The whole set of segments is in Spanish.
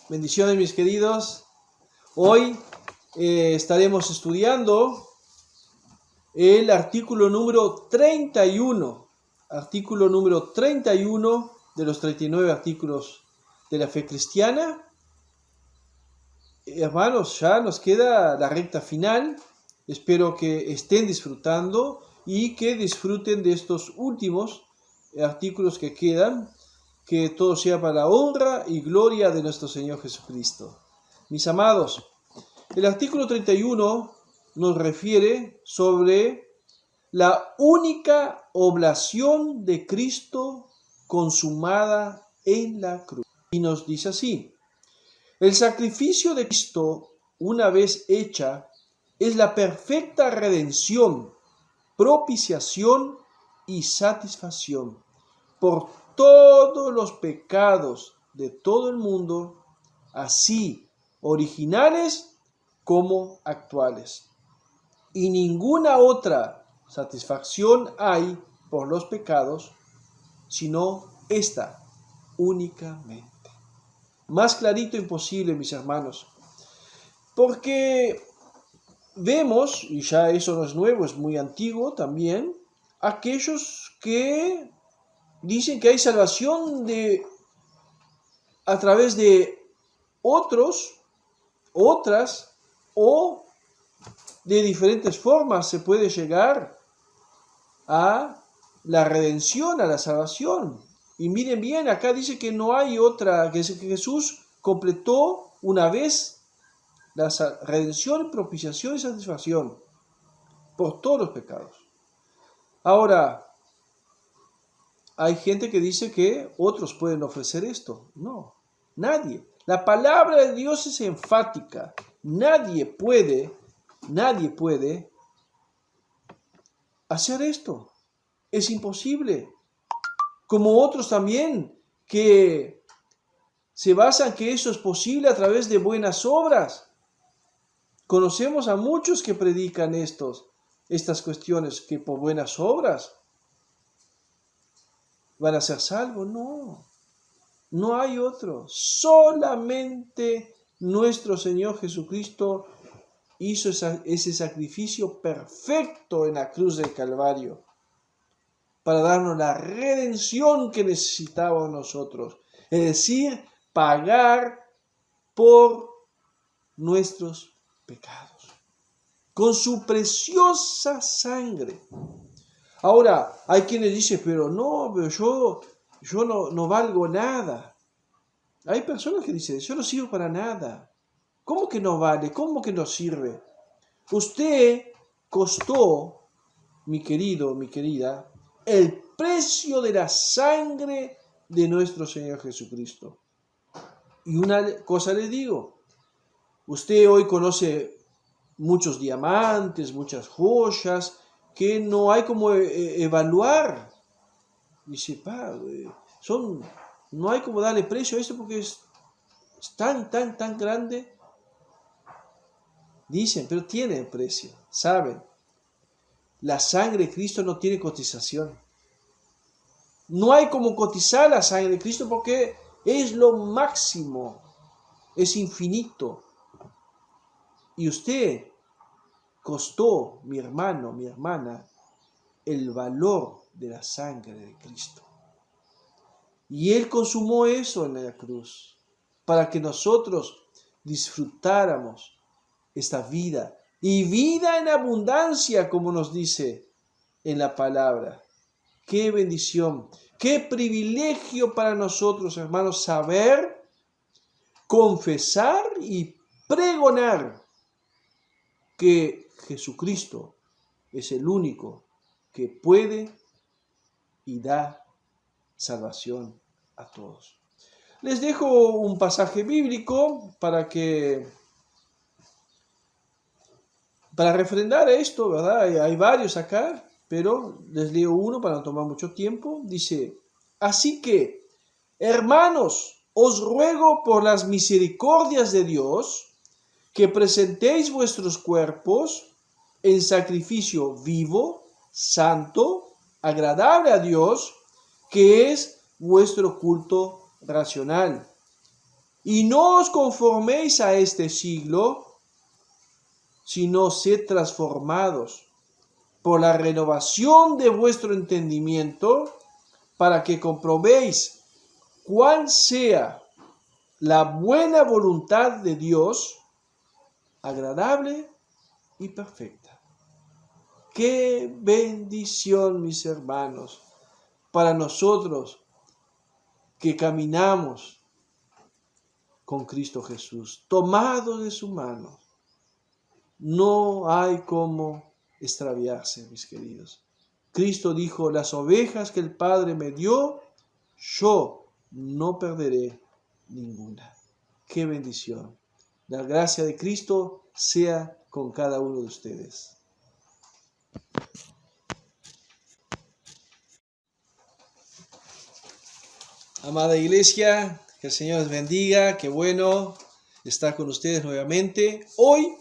Bendiciones, mis queridos. Hoy estaremos estudiando el artículo número 31. Artículo número 31 de los 39 artículos de la fe cristiana. Hermanos, ya nos queda la recta final. Espero que estén disfrutando y que disfruten de estos últimos artículos que quedan. Que todo sea para la honra y gloria de nuestro Señor Jesucristo. Mis amados, el artículo 31 nos refiere sobre la única oblación de Cristo consumada en la cruz. Y nos dice así: el sacrificio de Cristo, una vez hecha, es la perfecta redención, propiciación y satisfacción por todos los pecados de todo el mundo, así originales como actuales. Y ninguna otra satisfacción hay por los pecados, sino esta únicamente. Más clarito imposible, mis hermanos, porque vemos, y ya eso no es nuevo, es muy antiguo también, aquellos que dicen que hay salvación a través de otras o de diferentes formas se puede llegar a la redención, a la salvación. Y miren bien, acá dice que no hay otra, que Jesús completó una vez la redención, propiciación y satisfacción por todos los pecados. Ahora, hay gente que dice que otros pueden ofrecer esto. No, nadie. La palabra de Dios es enfática. Nadie puede hacer esto. Es imposible. Como otros también que se basan que eso es posible a través de buenas obras. Conocemos a muchos que predican estas cuestiones, que por buenas obras van a ser salvos. No hay otro. Solamente nuestro Señor Jesucristo hizo ese sacrificio perfecto en la cruz del Calvario para darnos la redención que necesitábamos nosotros. Es decir, pagar por nuestros pecados con su preciosa sangre. Ahora, hay quienes dicen, pero yo no valgo nada. Hay personas que dicen, yo no sirvo para nada. ¿Cómo que no vale? ¿Cómo que no sirve? Usted costó, mi querido, mi querida, el precio de la sangre de nuestro Señor Jesucristo. Y una cosa le digo, usted hoy conoce muchos diamantes, muchas joyas, que no hay como evaluar. Dice, no hay como darle precio a esto porque es tan grande. Dicen, pero tiene precio, ¿saben? La sangre de Cristo no tiene cotización. No hay como cotizar la sangre de Cristo porque es lo máximo, es infinito. Y usted costó, mi hermano, mi hermana, el valor de la sangre de Cristo. Y Él consumó eso en la cruz para que nosotros disfrutáramos esta vida y vida en abundancia, como nos dice en la palabra. Qué bendición, qué privilegio para nosotros, hermanos, saber, confesar y pregonar que Jesucristo es el único que puede y da salvación a todos. Les dejo un pasaje bíblico para refrendar esto, ¿verdad? Hay varios acá, pero les leo uno para no tomar mucho tiempo. Dice, así que, hermanos, os ruego por las misericordias de Dios que presentéis vuestros cuerpos en sacrificio vivo, santo, agradable a Dios, que es vuestro culto racional. Y no os conforméis a este siglo, sino sed transformados por la renovación de vuestro entendimiento, para que comprobéis cuál sea la buena voluntad de Dios, agradable y perfecta. ¡Qué bendición, mis hermanos, para nosotros que caminamos con Cristo Jesús, tomados de su mano! No hay cómo extraviarse, mis queridos. Cristo dijo: las ovejas que el Padre me dio, yo no perderé ninguna. ¡Qué bendición! La gracia de Cristo sea con cada uno de ustedes. Amada iglesia, que el Señor les bendiga. Qué bueno estar con ustedes nuevamente. Hoy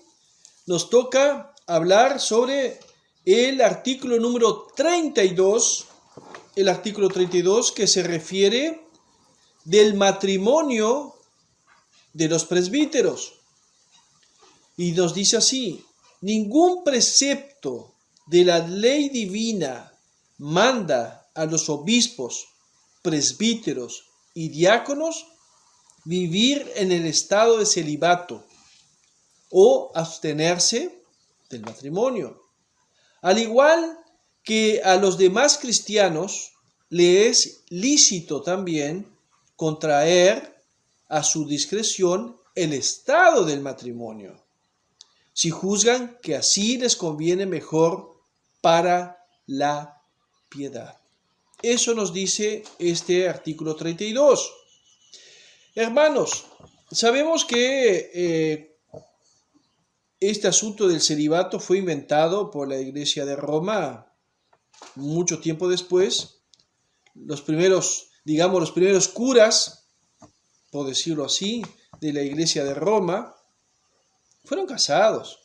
nos toca hablar sobre el artículo número 32, el artículo 32 que se refiere del matrimonio de los presbíteros. Y nos dice así: ningún precepto de la ley divina manda a los obispos, presbíteros y diáconos vivir en el estado de celibato o abstenerse del matrimonio. Al igual que a los demás cristianos, le es lícito también contraer a su discreción el estado del matrimonio, si juzgan que así les conviene mejor para la piedad. Eso nos dice este artículo 32. Hermanos, sabemos que este asunto del celibato fue inventado por la Iglesia de Roma mucho tiempo después. Los primeros curas, por decirlo así, de la Iglesia de Roma, fueron casados.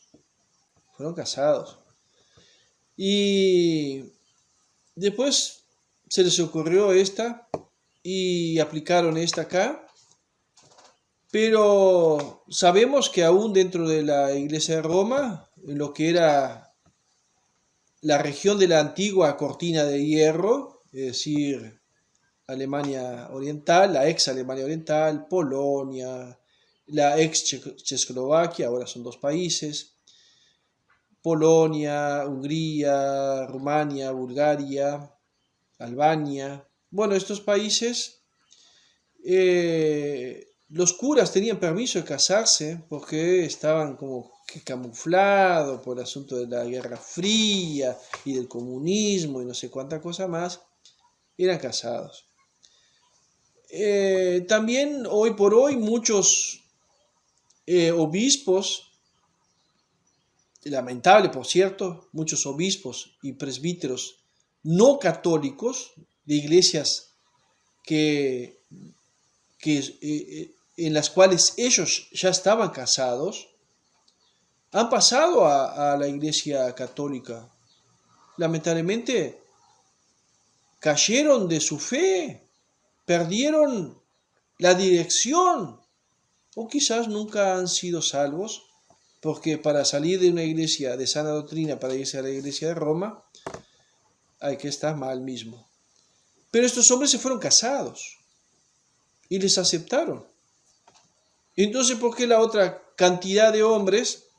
Y después se les ocurrió esta y aplicaron esta acá. Pero sabemos que aún dentro de la Iglesia de Roma, en lo que era la región de la antigua cortina de hierro, es decir, Alemania Oriental, la ex Alemania Oriental, Polonia, la ex Checoslovaquia, ahora son dos países, Polonia, Hungría, Rumania, Bulgaria, Albania. Bueno, estos países, los curas tenían permiso de casarse porque estaban como que camuflados por el asunto de la Guerra Fría y del comunismo y no sé cuánta cosa más, eran casados. También hoy por hoy muchos obispos, lamentable por cierto, muchos obispos y presbíteros no católicos de iglesias en las cuales ellos ya estaban casados, han pasado a la Iglesia Católica. Lamentablemente cayeron de su fe, perdieron la dirección, o quizás nunca han sido salvos, porque para salir de una iglesia de sana doctrina para irse a la Iglesia de Roma hay que estar mal mismo. Pero estos hombres se fueron casados y les aceptaron. Entonces, ¿por qué la otra cantidad de hombres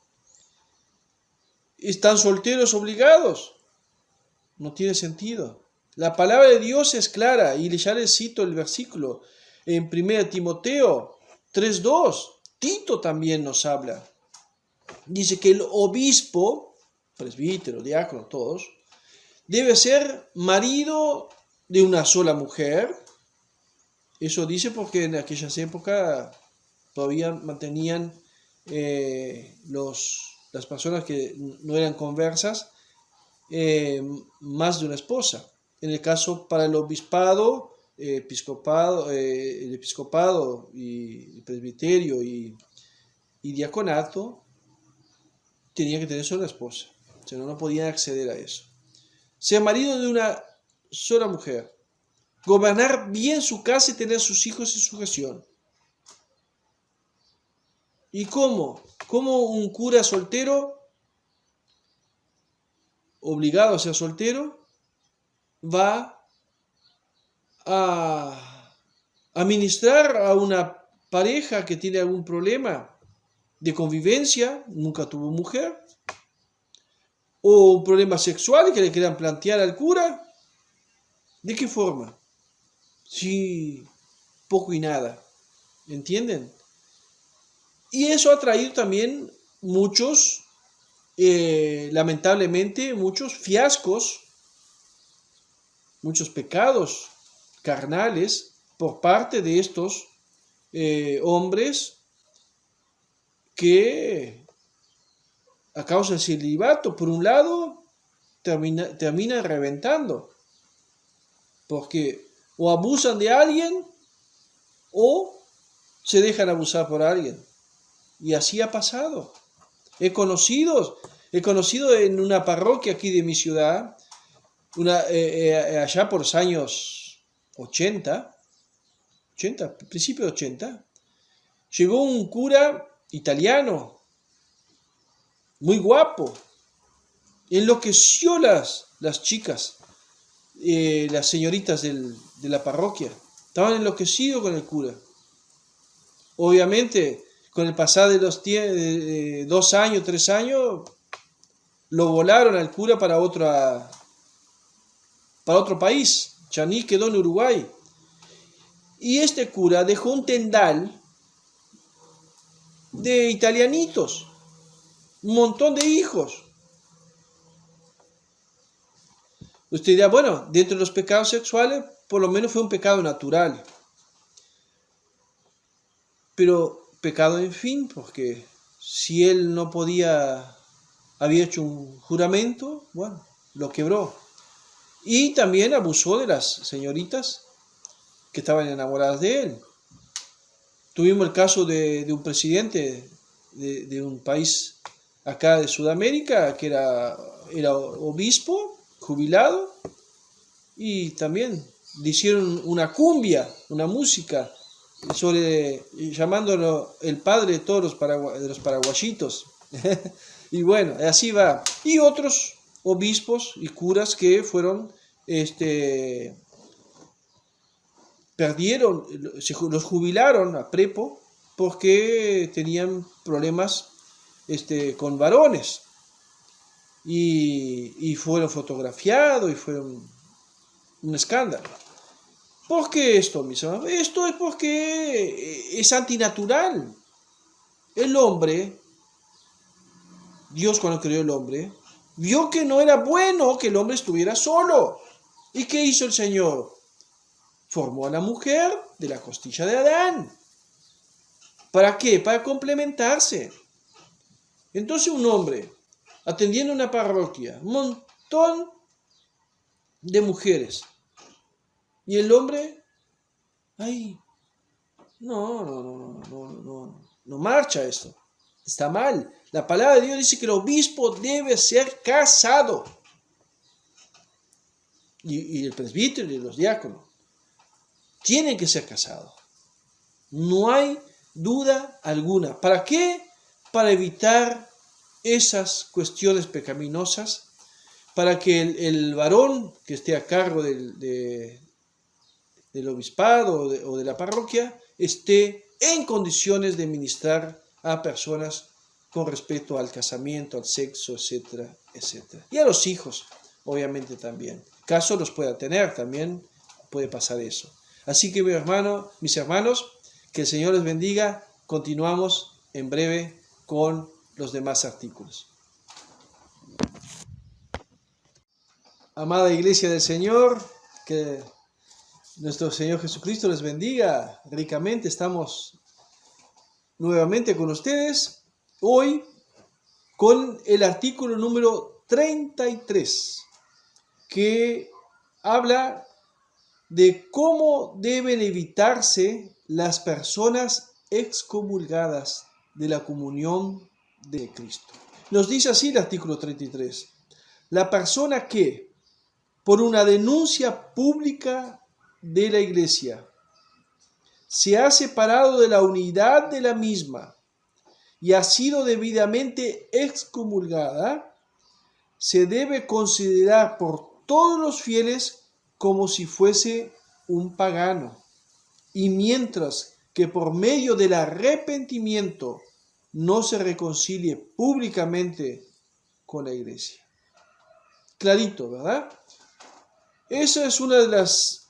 están solteros obligados? No tiene sentido. La palabra de Dios es clara y ya les cito el versículo en 1 Timoteo 3:2. Tito también nos habla. Dice que el obispo, presbítero, diácono, todos, debe ser marido de una sola mujer. Eso dice porque en aquellas épocas todavía mantenían las personas que no eran conversas más de una esposa. En el caso para el obispado, el episcopado y el presbiterio y diaconato, tenía que tener solo una esposa, o sea, no podían acceder a eso. Ser marido de una sola mujer, gobernar bien su casa y tener sus hijos en sujeción. ¿Y cómo? ¿Cómo un cura soltero, obligado a ser soltero, va a ministrar a una pareja que tiene algún problema de convivencia, nunca tuvo mujer, o un problema sexual que le quieran plantear al cura? ¿De qué forma? Sí, poco y nada. ¿Entienden? Y eso ha traído también muchos, lamentablemente, muchos fiascos, muchos pecados carnales por parte de estos hombres que, a causa del celibato, por un lado, terminan reventando, porque o abusan de alguien o se dejan abusar por alguien. Y así ha pasado. He conocido en una parroquia aquí de mi ciudad, allá por los años 80, principio de 80, llegó un cura italiano, muy guapo, enloqueció las chicas, las señoritas de la parroquia, estaban enloquecidos con el cura. Obviamente, con el pasar de los 2 años, 3 años, lo volaron al cura para otro país. Chaní quedó en Uruguay. Y este cura dejó un tendal de italianitos, un montón de hijos. Usted dirá, bueno, dentro de los pecados sexuales, por lo menos fue un pecado natural. Pero pecado en fin, porque si él no había hecho un juramento, bueno, lo quebró. Y también abusó de las señoritas que estaban enamoradas de él. Tuvimos el caso de un presidente de un país acá de Sudamérica, que era obispo, jubilado, y también le hicieron una cumbia, una música, llamándolo el padre de todos los paraguayitos. Y bueno, así va. Y otros obispos y curas que fueron, perdieron, los jubilaron a prepo porque tenían problemas con varones. Y fueron fotografiados y fueron un escándalo. ¿Por qué esto, mis hermanos? Esto es porque es antinatural. El hombre, Dios cuando creó el hombre, vio que no era bueno que el hombre estuviera solo. ¿Y qué hizo el Señor? Formó a la mujer de la costilla de Adán. ¿Para qué? Para complementarse. Entonces un hombre, atendiendo una parroquia, un montón de mujeres, y el hombre, ay, no marcha esto, está mal. La palabra de Dios dice que el obispo debe ser casado, y el presbítero y los diáconos tienen que ser casados. No hay duda alguna. ¿Para qué? Para evitar esas cuestiones pecaminosas, para que el varón que esté a cargo del obispado o de la parroquia esté en condiciones de ministrar a personas con respecto al casamiento, al sexo, etcétera, etcétera. Y a los hijos, obviamente también. Caso los pueda tener, también puede pasar eso. Así que mis hermanos, que el Señor les bendiga. Continuamos en breve con los demás artículos. Amada Iglesia del Señor, que nuestro Señor Jesucristo les bendiga ricamente. Estamos nuevamente con ustedes, hoy con el artículo número 33, que habla de cómo deben evitarse las personas excomulgadas de la comunión de Cristo. Nos dice así el artículo 33. La persona que, por una denuncia pública de la Iglesia, se ha separado de la unidad de la misma y ha sido debidamente excomulgada, se debe considerar por todos los fieles como si fuese un pagano. Y mientras que por medio del arrepentimiento no se reconcilie públicamente con la iglesia. Clarito, ¿verdad? Esa es una de las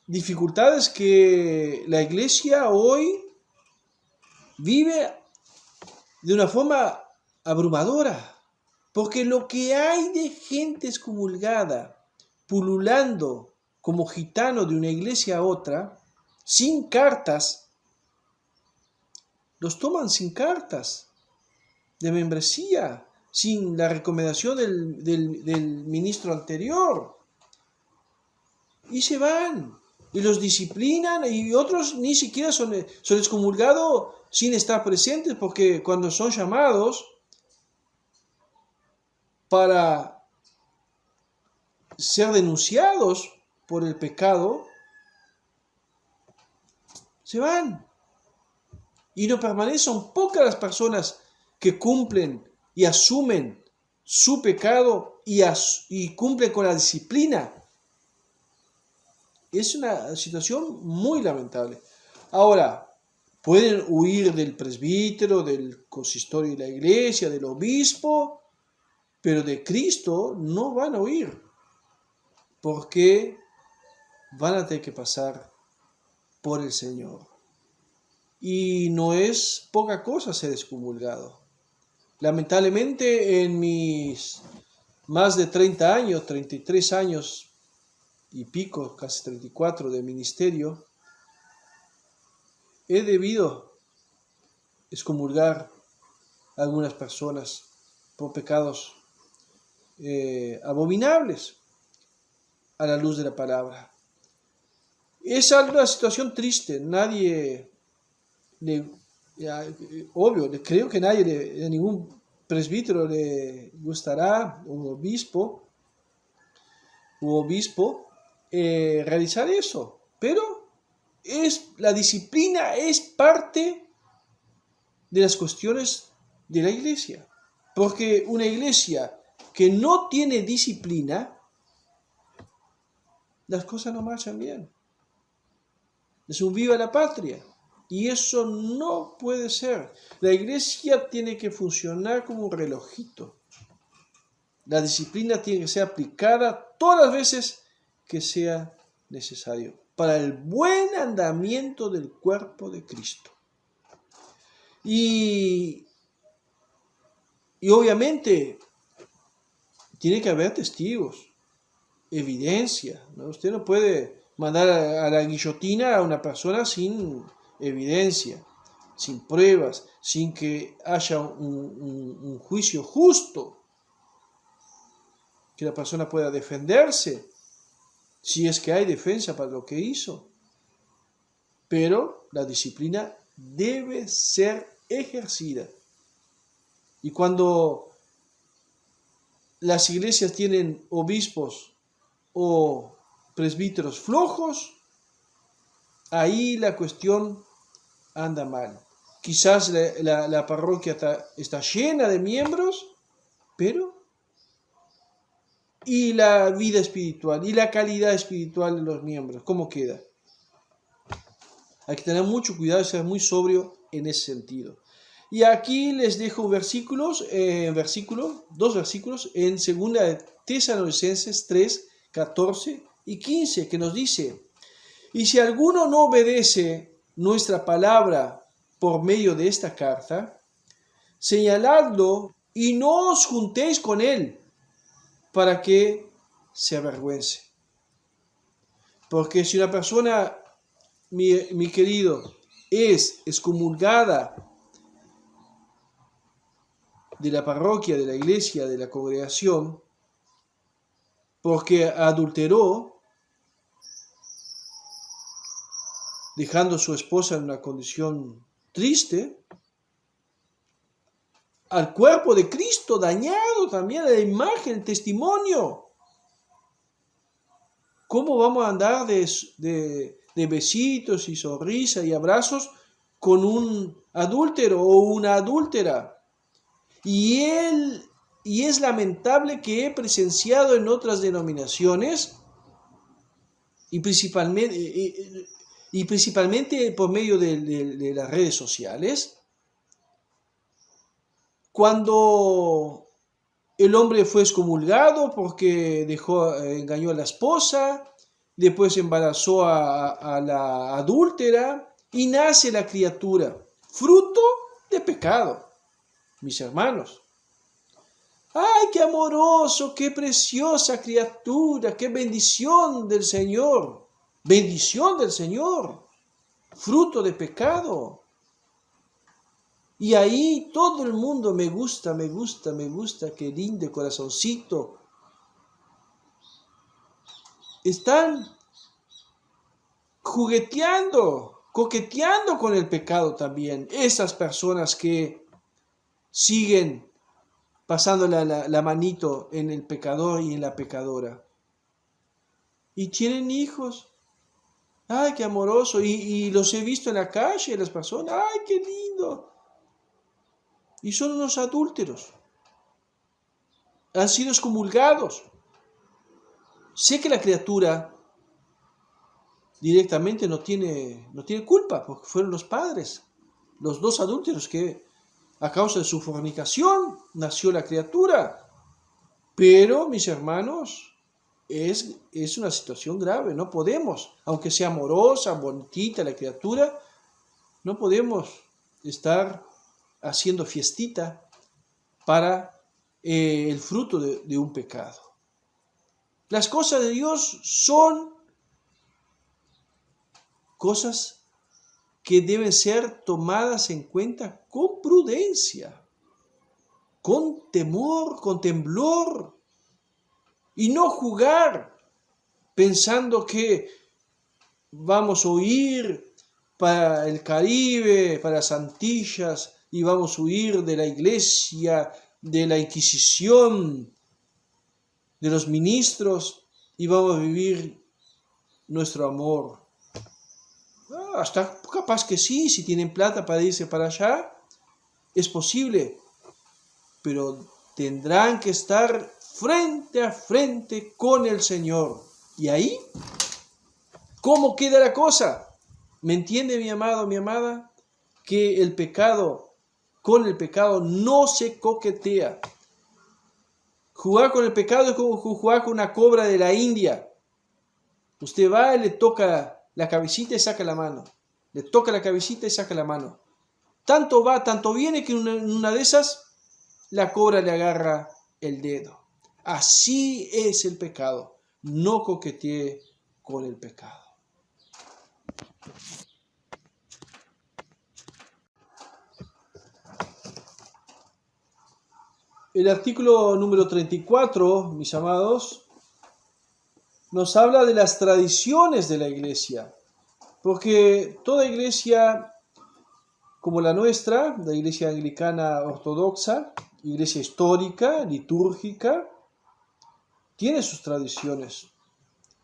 dificultades que la iglesia hoy vive de una forma abrumadora, porque lo que hay de gente excomulgada pululando como gitano de una iglesia a otra, sin cartas, los toman sin cartas de membresía, sin la recomendación del ministro anterior, y se van, y los disciplinan, y otros ni siquiera son excomulgados sin estar presentes, porque cuando son llamados para ser denunciados por el pecado, se van. Y no permanecen, son pocas las personas que cumplen y asumen su pecado y cumplen con la disciplina. Es una situación muy lamentable. Ahora, pueden huir del presbítero, del consistorio de la iglesia, del obispo, pero de Cristo no van a huir, porque van a tener que pasar por el Señor. Y no es poca cosa ser excomulgado. Lamentablemente, en mis más de 30 años, 33 años y pico, casi 34 de ministerio, he debido excomulgar a algunas personas por pecados abominables a la luz de la palabra. Es una situación triste, obvio, creo que a ningún presbítero le gustará, un obispo realizar eso, pero la disciplina es parte de las cuestiones de la iglesia, porque una iglesia que no tiene disciplina, las cosas no marchan bien. Es un viva la patria, y eso no puede ser. La iglesia tiene que funcionar como un relojito. La disciplina tiene que ser aplicada todas las veces que sea necesario para el buen andamiento del cuerpo de Cristo. Y obviamente tiene que haber testigos, evidencia, ¿no? Usted no puede mandar a la guillotina a una persona sin evidencia, sin pruebas, sin que haya un juicio justo, que la persona pueda defenderse, si es que hay defensa para lo que hizo. Pero la disciplina debe ser ejercida. Y cuando las iglesias tienen obispos o presbíteros flojos, ahí la cuestión anda mal. Quizás la parroquia está llena de miembros, pero ¿y la vida espiritual? ¿Y la calidad espiritual de los miembros? ¿Cómo queda? Hay que tener mucho cuidado y ser muy sobrio en ese sentido. Y aquí les dejo dos versículos en 2 de Tesalonicenses 3, 14 y 15, que nos dice: y si alguno no obedece nuestra palabra por medio de esta carta, señaladlo y no os juntéis con él para que se avergüence. Porque si una persona, mi querido, es excomulgada de la parroquia, de la iglesia, de la congregación, porque adulteró, dejando a su esposa en una condición triste, al cuerpo de Cristo dañado también, a la imagen, el testimonio. ¿Cómo vamos a andar de besitos y sonrisas y abrazos con un adúltero o una adúltera. Y es lamentable que he presenciado en otras denominaciones, y principalmente por medio de las redes sociales, cuando el hombre fue excomulgado porque engañó a la esposa, después embarazó a la adúltera y nace la criatura, fruto de pecado, mis hermanos. ¡Ay, qué amoroso, qué preciosa criatura, qué bendición del Señor! Bendición del Señor, fruto de pecado. Y ahí todo el mundo me gusta, qué lindo corazoncito. Están jugueteando, coqueteando con el pecado también. Esas personas que siguen pasando la manito en el pecador y en la pecadora. Y tienen hijos. ¡Ay, qué amoroso! Y los he visto en la calle, las personas. ¡Ay, qué lindo! Y son unos adúlteros. Han sido excomulgados. Sé que la criatura directamente no tiene culpa, porque fueron los padres, los dos adúlteros que a causa de su fornicación nació la criatura. Pero, mis hermanos, es una situación grave. No podemos, aunque sea amorosa, bonita la criatura, no podemos estar haciendo fiestita para el fruto de un pecado. Las cosas de Dios son cosas que deben ser tomadas en cuenta con prudencia, con temor, con temblor, y no jugar pensando que vamos a huir para el Caribe, para las Antillas, y vamos a huir de la iglesia, de la Inquisición, de los ministros, y vamos a vivir nuestro amor. Hasta capaz que sí, si tienen plata para irse para allá, es posible, pero tendrán que estar frente a frente con el Señor. Y ahí, ¿cómo queda la cosa? ¿Me entiende, mi amado, mi amada? Que con el pecado no se coquetea. Jugar con el pecado es como jugar con una cobra de la India. Usted va y le toca la cabecita y saca la mano. Le toca la cabecita y saca la mano. Tanto va, tanto viene que en una de esas la cobra le agarra el dedo. Así es el pecado. No coquetee con el pecado. El artículo número 34, mis amados, nos habla de las tradiciones de la iglesia, porque toda iglesia como la nuestra, la iglesia anglicana ortodoxa, iglesia histórica, litúrgica, tiene sus tradiciones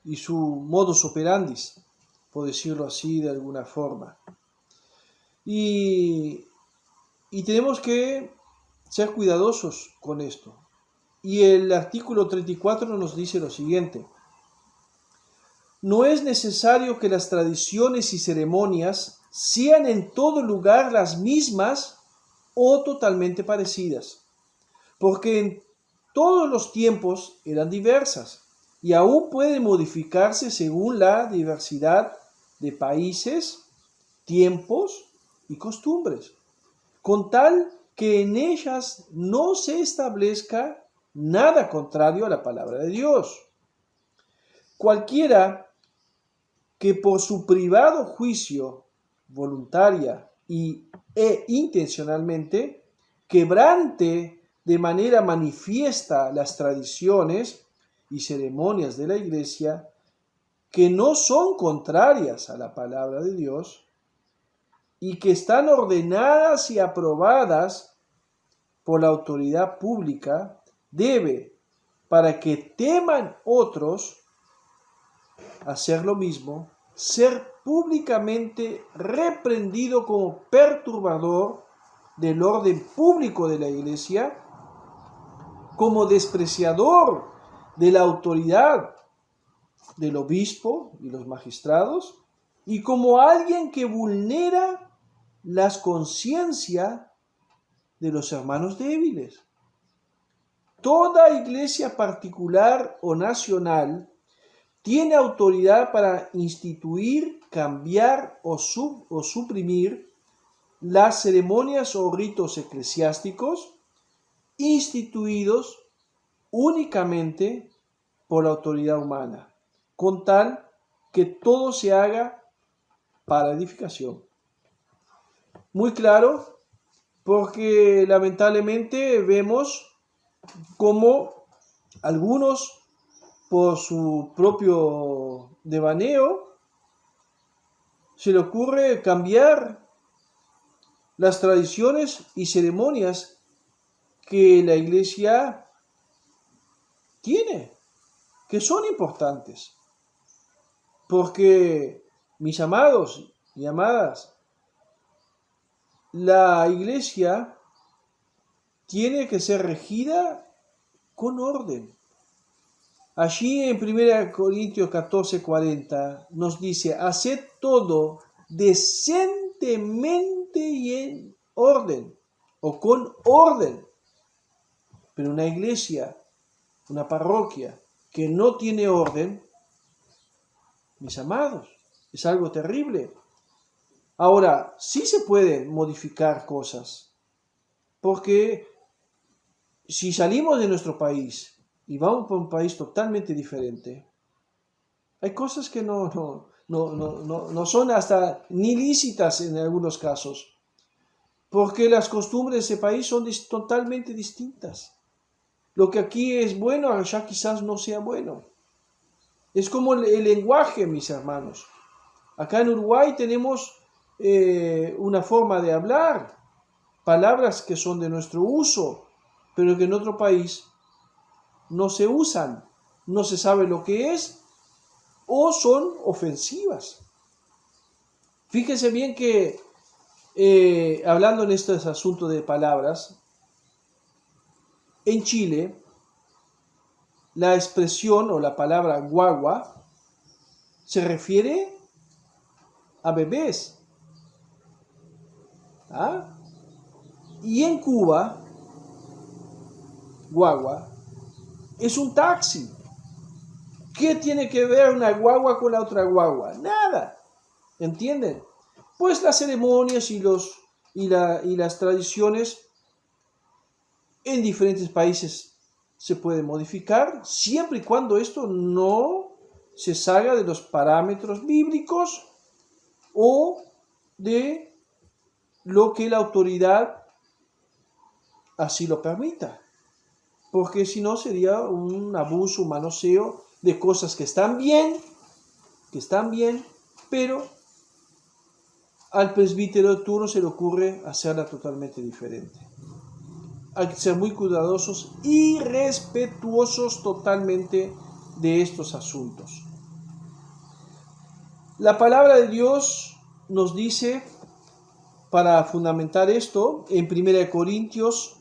y su modus operandi, por decirlo así de alguna forma. Y tenemos que ser cuidadosos con esto. Y el artículo 34 nos dice lo siguiente: no es necesario que las tradiciones y ceremonias sean en todo lugar las mismas o totalmente parecidas, porque en todos los tiempos eran diversas y aún pueden modificarse según la diversidad de países, tiempos y costumbres, con tal que en ellas no se establezca nada contrario a la palabra de Dios. Cualquiera que por su privado juicio, voluntaria e intencionalmente, quebrante de manera manifiesta las tradiciones y ceremonias de la Iglesia, que no son contrarias a la palabra de Dios y que están ordenadas y aprobadas por la autoridad pública, debe, para que teman otros, hacer lo mismo ser públicamente reprendido como perturbador del orden público de la iglesia, como despreciador de la autoridad del obispo y los magistrados, y como alguien que vulnera las conciencias de los hermanos débiles. Toda iglesia particular o nacional tiene autoridad para instituir, cambiar o suprimir las ceremonias o ritos eclesiásticos instituidos únicamente por la autoridad humana, con tal que todo se haga para edificación. Muy claro, porque lamentablemente vemos cómo algunos, por su propio devaneo, se le ocurre cambiar las tradiciones y ceremonias que la iglesia tiene, que son importantes. Porque, mis amados y amadas, la iglesia tiene que ser regida con orden. Allí en 1 Corintios 14:40 nos dice: haced todo decentemente y en orden, o con orden. Pero una iglesia, una parroquia que no tiene orden, mis amados, es algo terrible. Ahora, sí se pueden modificar cosas, porque si salimos de nuestro país y vamos por un país totalmente diferente, hay cosas que no son hasta ni lícitas en algunos casos, porque las costumbres de ese país son totalmente distintas. Lo que aquí es bueno, allá quizás no sea bueno. Es como el lenguaje, mis hermanos. Acá en Uruguay tenemos una forma de hablar, palabras que son de nuestro uso, pero que en otro país no se usan, no se sabe lo que es o son ofensivas. Fíjense bien que hablando en este asunto de palabras, en Chile la expresión o la palabra guagua se refiere a bebés. ¿Ah? Y en Cuba, guagua es un taxi. ¿Qué tiene que ver una guagua con la otra guagua? Nada. ¿Entienden? Pues las ceremonias y las tradiciones en diferentes países se pueden modificar siempre y cuando esto no se salga de los parámetros bíblicos o de lo que la autoridad así lo permita. Porque si no sería un abuso, un manoseo de cosas que están bien, pero al presbítero de turno se le ocurre hacerla totalmente diferente. Hay que ser muy cuidadosos y respetuosos totalmente de estos asuntos. La palabra de Dios nos dice, para fundamentar esto, en 1 Corintios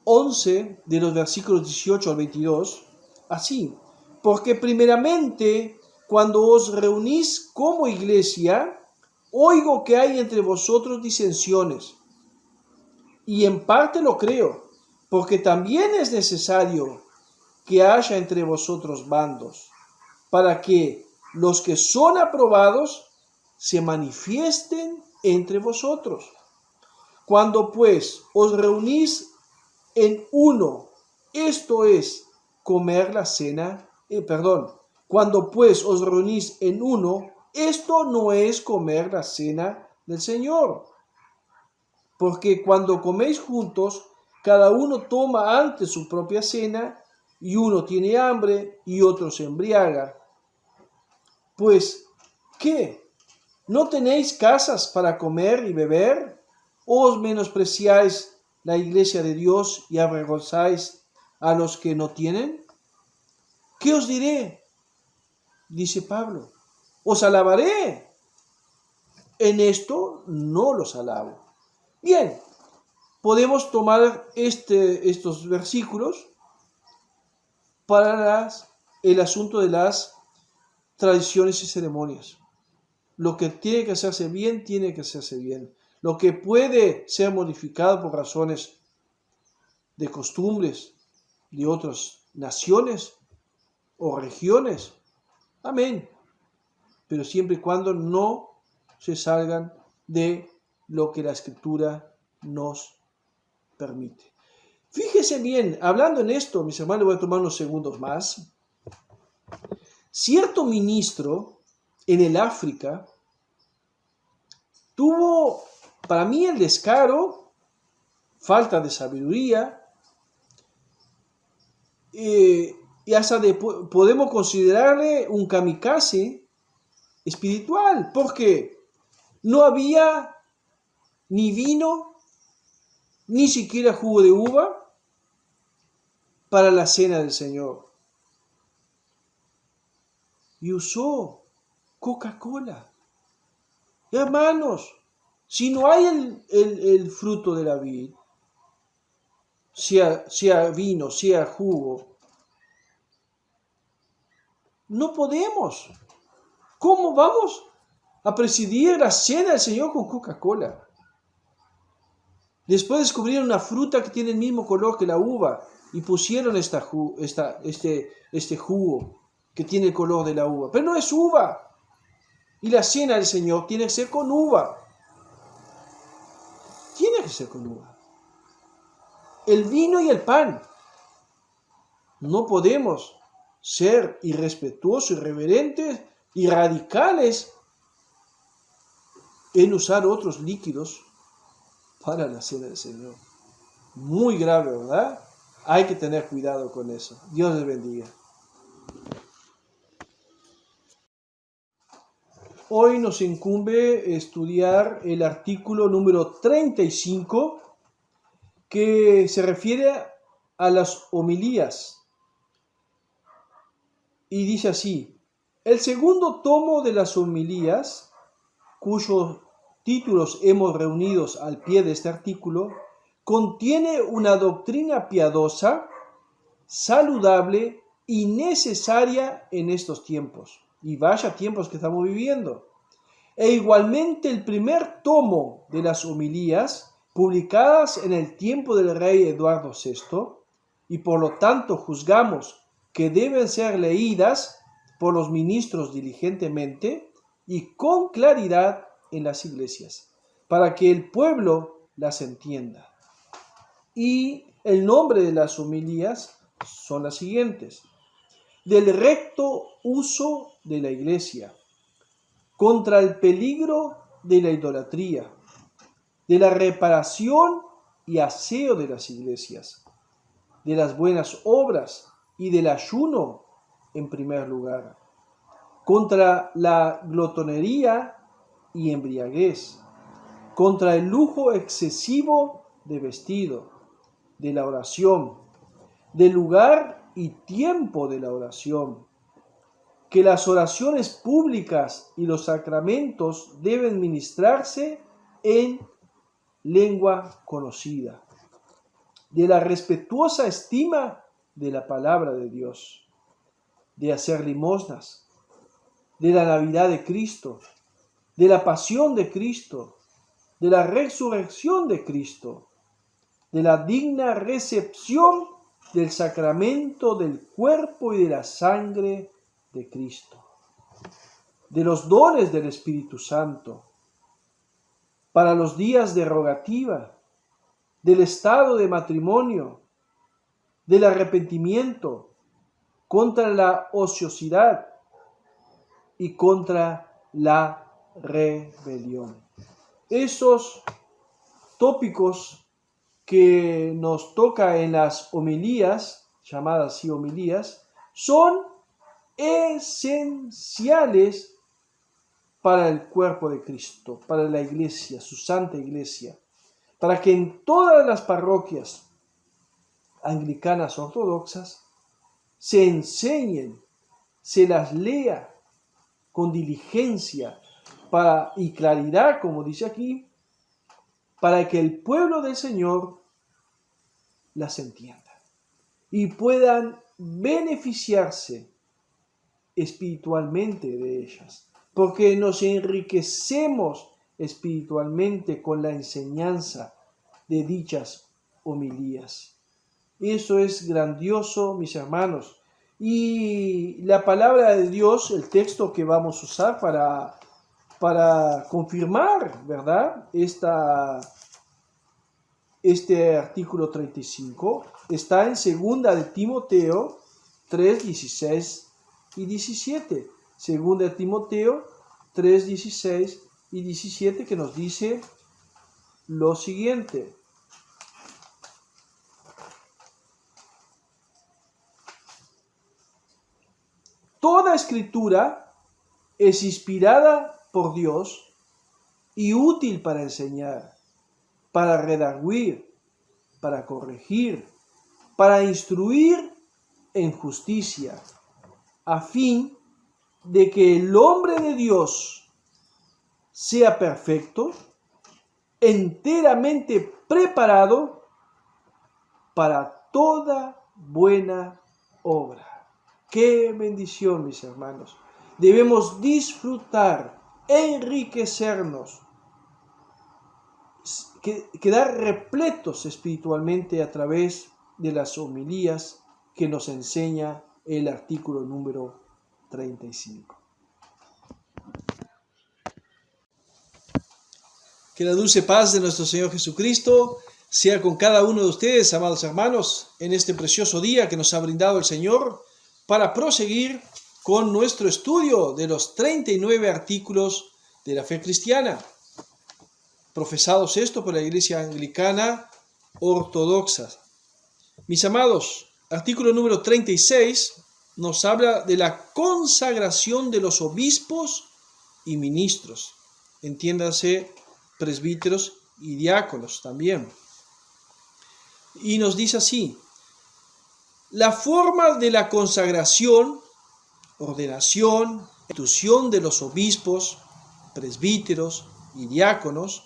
11, de los versículos 18 al 22, así: porque primeramente, cuando os reunís como iglesia, oigo que hay entre vosotros disensiones. Y en parte lo creo, porque también es necesario que haya entre vosotros bandos, para que los que son aprobados se manifiesten entre vosotros. Cuando pues os reunís en uno, esto es comer la cena, cuando pues os reunís en uno, esto no es comer la cena del Señor. Porque cuando coméis juntos, cada uno toma antes su propia cena, y uno tiene hambre y otro se embriaga. Pues, ¿qué? ¿No tenéis casas para comer y beber? ¿O os menospreciáis la iglesia de Dios y avergonzáis a los que no tienen? ¿Qué os diré? Dice Pablo. os alabaré. En esto no los alabo. Bien, podemos tomar estos versículos para el asunto de las tradiciones y ceremonias. Lo que tiene que hacerse bien, tiene que hacerse bien. Lo que puede ser modificado por razones de costumbres de otras naciones o regiones, amén. Pero siempre y cuando no se salgan de lo que la Escritura nos permite. Fíjese bien, hablando en esto, mis hermanos, le voy a tomar unos segundos más. Cierto ministro en el África tuvo, para mí, el descaro, falta de sabiduría, y hasta podemos considerarle un kamikaze espiritual, porque no había ni vino, ni siquiera jugo de uva para la cena del Señor. Y usó Coca-Cola. Hermanos, si no hay el fruto de la vid, sea vino, sea jugo, no podemos. ¿Cómo vamos a presidir la cena del Señor con Coca-Cola? Después descubrieron una fruta que tiene el mismo color que la uva y pusieron este jugo que tiene el color de la uva. Pero no es uva. Y la cena del Señor tiene que ser con uva. Tiene que ser con uva. El vino y el pan. No podemos ser irrespetuosos, irreverentes y radicales en usar otros líquidos para la cena del Señor. Muy grave, ¿verdad? Hay que tener cuidado con eso. Dios les bendiga. Hoy nos incumbe estudiar el artículo número 35, que se refiere a las homilías. Y dice así: el segundo tomo de las homilías, cuyos títulos hemos reunidos al pie de este artículo, contiene una doctrina piadosa, saludable y necesaria en estos tiempos. Y vaya tiempos que estamos viviendo. E igualmente el primer tomo de las homilías, publicadas en el tiempo del rey Eduardo VI, y por lo tanto juzgamos que deben ser leídas por los ministros diligentemente y con claridad en las iglesias, para que el pueblo las entienda. Y el nombre de las homilías son las siguientes: del recto uso de la iglesia, contra el peligro de la idolatría, de la reparación y aseo de las iglesias, de las buenas obras y del ayuno en primer lugar, contra la glotonería y embriaguez, contra el lujo excesivo de vestido, de la oración, del lugar y tiempo de la oración, que las oraciones públicas y los sacramentos deben ministrarse en lengua conocida, de la respetuosa estima de la palabra de Dios, de hacer limosnas, de la Navidad de Cristo, de la pasión de Cristo, de la resurrección de Cristo, de la digna recepción del sacramento del cuerpo y de la sangre de Cristo, de los dones del Espíritu Santo, para los días de rogativa, del estado de matrimonio, del arrepentimiento, contra la ociosidad y contra la rebelión. Esos tópicos que nos toca en las homilías, llamadas así homilías, son esenciales para el cuerpo de Cristo, para la iglesia, su santa iglesia, para que en todas las parroquias anglicanas ortodoxas se enseñen, se las lea con diligencia y claridad, como dice aquí, para que el pueblo del Señor las entienda y puedan beneficiarse espiritualmente de ellas, porque nos enriquecemos espiritualmente con la enseñanza de dichas homilías. Eso es grandioso, mis hermanos. Y la palabra de Dios, el texto que vamos a usar para confirmar, ¿verdad?, este artículo 35, está en 2 de Timoteo 3, 16 y 17. 2 de Timoteo 3, 16 y 17, que nos dice lo siguiente. Toda escritura es inspirada por Dios y útil para enseñar, para redarguir, para corregir, para instruir en justicia, a fin de que el hombre de Dios sea perfecto, enteramente preparado para toda buena obra. ¡Qué bendición, mis hermanos! Debemos disfrutar, enriquecernos, quedar repletos espiritualmente a través de las homilías que nos enseña el artículo número 35. Que la dulce paz de nuestro Señor Jesucristo sea con cada uno de ustedes, amados hermanos, en este precioso día que nos ha brindado el Señor para proseguir con nuestro estudio de los 39 artículos de la fe cristiana, profesados esto por la Iglesia Anglicana Ortodoxa. Mis amados, artículo número 36 nos habla de la consagración de los obispos y ministros, entiéndase presbíteros y diáconos también. Y nos dice así: la forma de la consagración, ordenación, institución de los obispos, presbíteros y diáconos,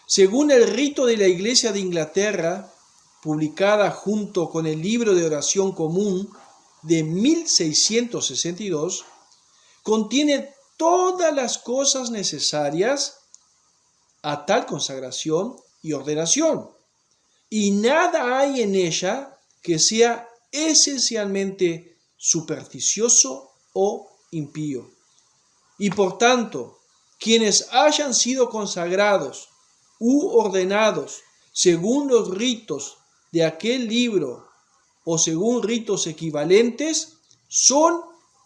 según el rito de la Iglesia de Inglaterra, publicada junto con el libro de oración común de 1662, contiene todas las cosas necesarias a tal consagración y ordenación, y nada hay en ella que sea esencialmente supersticioso o impío. Y por tanto, quienes hayan sido consagrados u ordenados según los ritos de aquel libro o según ritos equivalentes, son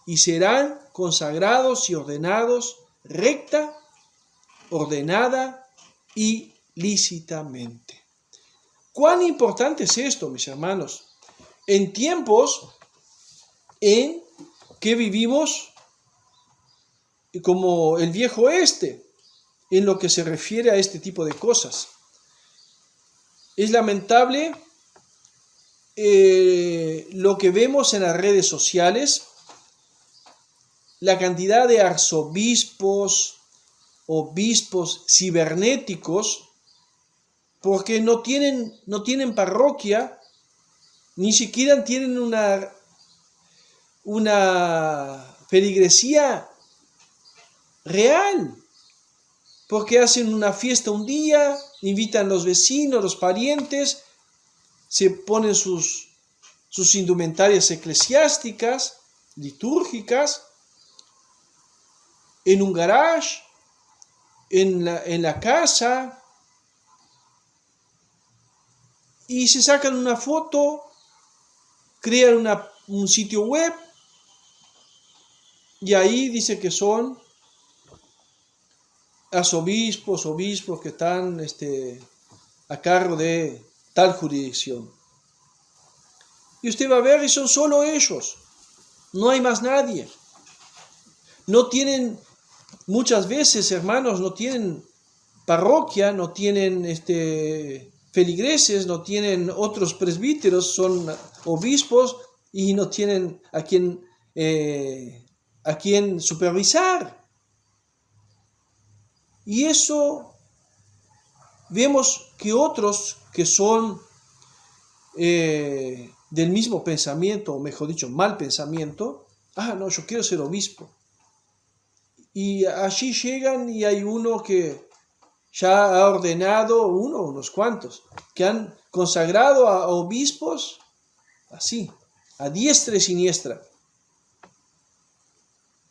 y serán consagrados y ordenados recta, ordenada y lícitamente. ¿Cuán importante es esto, mis hermanos? En tiempos en que vivimos como el viejo oeste, en lo que se refiere a este tipo de cosas. Es lamentable lo que vemos en las redes sociales, la cantidad de arzobispos, obispos cibernéticos, porque no tienen parroquia, ni siquiera tienen una feligresía real, porque hacen una fiesta un día, invitan a los vecinos, los parientes, se ponen sus indumentarias eclesiásticas, litúrgicas, en un garage, en la casa, y se sacan una foto, crean un sitio web, y ahí dice que son arzobispos, obispos que están a cargo de tal jurisdicción. Y usted va a ver, y son solo ellos, no hay más nadie. No tienen, muchas veces, hermanos, no tienen parroquia, no tienen feligreses, no tienen otros presbíteros, son obispos y no tienen a quien supervisar. Y eso vemos que otros que son del mismo pensamiento, o mejor dicho, mal pensamiento, no, yo quiero ser obispo. Y allí llegan y hay uno que ya ha ordenado, unos cuantos, que han consagrado a obispos así, a diestra y siniestra.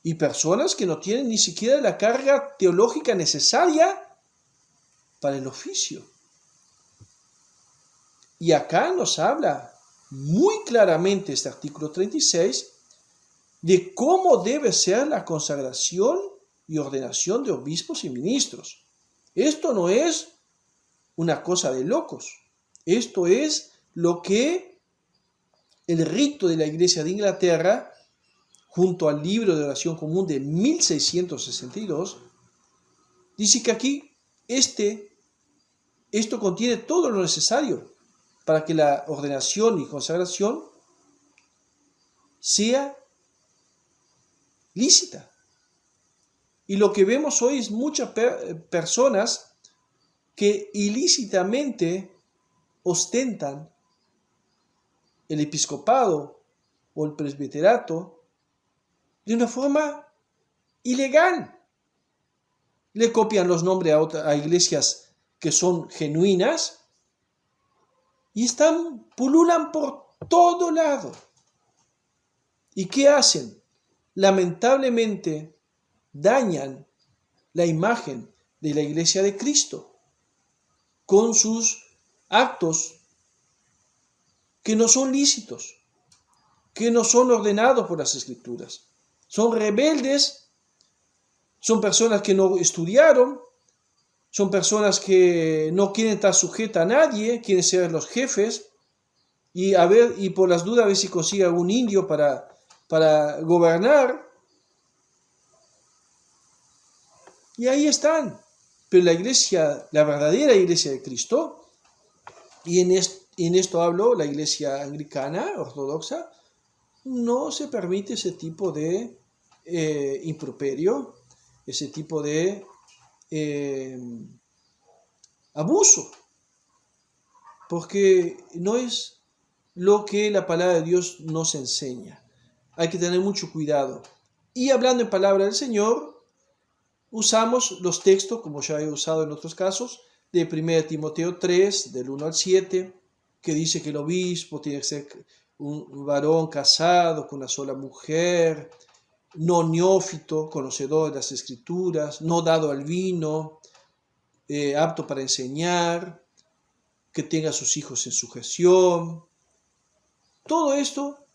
Y personas que no tienen ni siquiera la carga teológica necesaria para el oficio. Y acá nos habla muy claramente este artículo 36 de cómo debe ser la consagración y ordenación de obispos y ministros. Esto no es una cosa de locos. Esto es lo que el rito de la Iglesia de Inglaterra, junto al libro de oración común de 1662, dice que aquí esto contiene todo lo necesario para que la ordenación y consagración sea lícita. Y lo que vemos hoy es muchas personas que ilícitamente ostentan el episcopado o el presbiterato de una forma ilegal. Le copian los nombres a iglesias que son genuinas y pululan por todo lado. ¿Y qué hacen? Lamentablemente dañan la imagen de la Iglesia de Cristo con sus actos que no son lícitos, que no son ordenados por las Escrituras. Son rebeldes, son personas que no estudiaron, son personas que no quieren estar sujetas a nadie, quieren ser los jefes y por las dudas a ver si consigue algún indio para gobernar. Y ahí están. Pero la iglesia, la verdadera iglesia de Cristo, y en esto hablo la iglesia anglicana, ortodoxa, no se permite ese tipo de improperio, ese tipo de abuso, porque no es lo que la palabra de Dios nos enseña. Hay que tener mucho cuidado. Y hablando en palabra del Señor, usamos los textos, como ya he usado en otros casos, de 1 Timoteo 3, del 1 al 7, que dice que el obispo tiene que ser un varón casado con una sola mujer, no neófito, conocedor de las Escrituras, no dado al vino, apto para enseñar, que tenga a sus hijos en sujeción. Todo esto,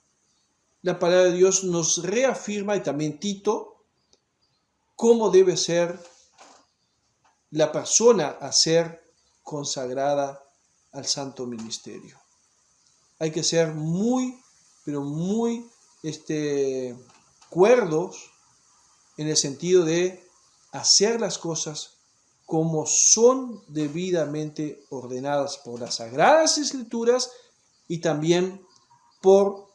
la palabra de Dios nos reafirma, y también Tito, cómo debe ser la persona a ser consagrada al santo ministerio. Hay que ser muy, pero muy cuerdos en el sentido de hacer las cosas como son debidamente ordenadas por las Sagradas Escrituras y también por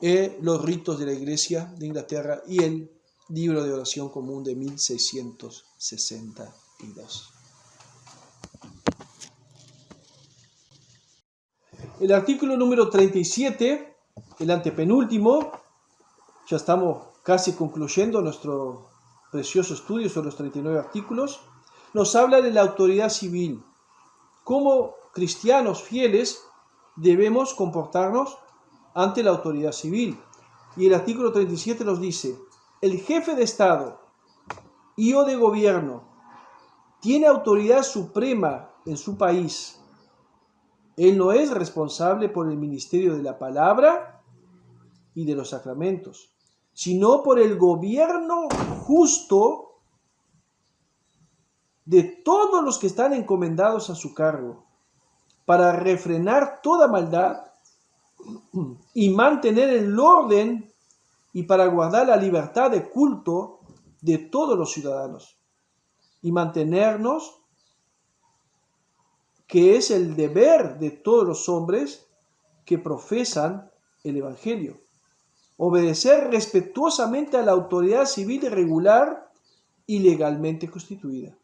los ritos de la Iglesia de Inglaterra y el libro de oración común de 1662. El artículo número 37, el antepenúltimo, ya estamos casi concluyendo nuestro precioso estudio sobre los 39 artículos, nos habla de la autoridad civil. Como cristianos fieles debemos comportarnos ante la autoridad civil. Y el artículo 37 nos dice: el jefe de Estado y o de gobierno tiene autoridad suprema en su país. Él no es responsable por el ministerio de la palabra y de los sacramentos, sino por el gobierno justo de todos los que están encomendados a su cargo, para refrenar toda maldad y mantener el orden y para guardar la libertad de culto de todos los ciudadanos y mantenernos, que es el deber de todos los hombres que profesan el Evangelio. Obedecer respetuosamente a la autoridad civil regular y legalmente constituida.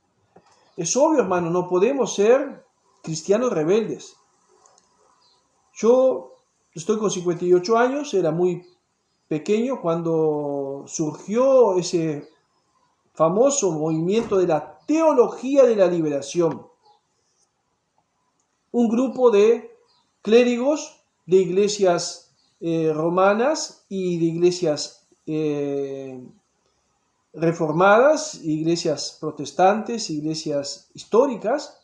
Es obvio, hermano, no podemos ser cristianos rebeldes. Yo estoy con 58 años, era muy pequeño cuando surgió ese famoso movimiento de la teología de la liberación. Un grupo de clérigos de iglesias romanas y de iglesias reformadas, iglesias protestantes, iglesias históricas,